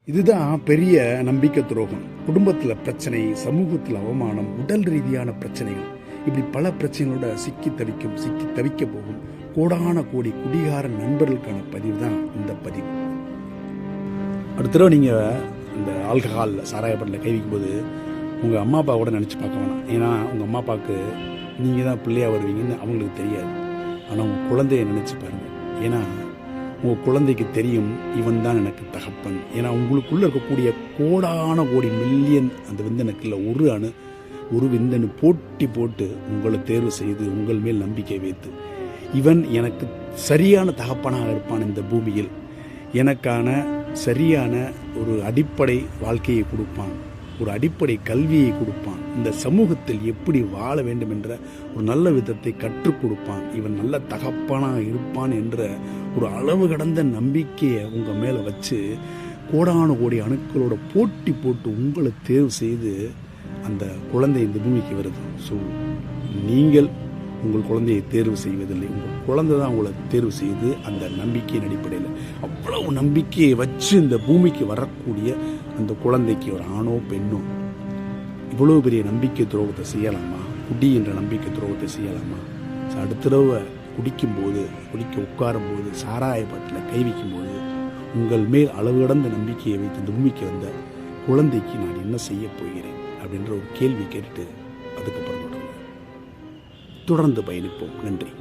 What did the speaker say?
இதுதான் பெரிய நம்பிக்கை துரோகம். குடும்பத்தில் பிரச்சனை, சமூகத்தில் அவமானம், உடல் ரீதியான பிரச்சனைகள், இப்படி பல பிரச்சனைகளோட சிக்கி தவிக்க போகும் கோடான கோடி குடிகார நண்பர்களுக்கான பதிவு தான் இந்த பதிவு. அடுத்த தடவை நீங்கள் இந்த ஆல்கஹாலில் சாராயப்பட்டில் கை வைக்கும்போது உங்கள் அம்மா அப்பா கூட நினச்சி பார்க்க வேணாம். ஏன்னா உங்கள் அம்மா அப்பாவுக்கு நீங்கள் தான் பிள்ளையாக வருவீங்கன்னு அவங்களுக்கு தெரியாது. ஆனால் உங்கள் குழந்தைய நினச்சி பாருங்கள். ஏன்னா உங்கள் குழந்தைக்கு தெரியும், இவன் தான் எனக்கு தகப்பன். ஏன்னா உங்களுக்குள்ளே இருக்கக்கூடிய கோடான கோடி மில்லியன் அந்த விந்தணுக்களில் ஒரு விந்தணு போட்டு உங்களை தேர்வு செய்து உங்கள் மேல் நம்பிக்கை வைத்து, இவன் எனக்கு சரியான தகப்பனாக இருப்பான், இந்த பூமியில் எனக்கான சரியான ஒரு அடிப்படை வாழ்க்கையை கொடுப்பான், ஒரு அடிப்படை கல்வியை கொடுப்பான், இந்த சமூகத்தில் எப்படி வாழ வேண்டும் என்ற ஒரு நல்ல விதத்தை கற்றுக் கொடுப்பான், இவன் நல்ல தகப்பனாக இருப்பான் என்ற ஒரு அளவு கடந்த நம்பிக்கையை உங்கள் மேலே வச்சு கோடான கோடி அணுக்களோட போட்டு உங்களை தேர்வு செய்து அந்த குழந்தை இந்த பூமிக்கு வருது. ஸோ நீங்கள் உங்கள் குழந்தையை தேர்வு செய்வதில்லை, உங்கள் குழந்தை தான் உங்களை தேர்வு செய்து அந்த நம்பிக்கையின் அடிப்படையில் அவ்வளவு நம்பிக்கையை வச்சு இந்த பூமிக்கு வரக்கூடிய அந்த குழந்தைக்கு ஒரு ஆணோ பெண்ணோ இவ்வளோ பெரிய நம்பிக்கை துரோகத்தை செய்யலாமா? குடி என்ற நம்பிக்கை துரோகத்தை செய்யலாமா? அடுத்த தடவை குடிக்க உட்காரும்போது சாராயப்பட்டில் கை வைக்கும்போது உங்கள் மேல் அளவு கடந்த நம்பிக்கையை வைத்து இந்த பூமிக்கு வந்த குழந்தைக்கு நான் என்ன செய்ய போகிறேன் அப்படின்ற ஒரு கேள்வி கேட்டுட்டு அதுக்கப்புறம் தொடர்ந்து பயணிப்போம். நன்றி.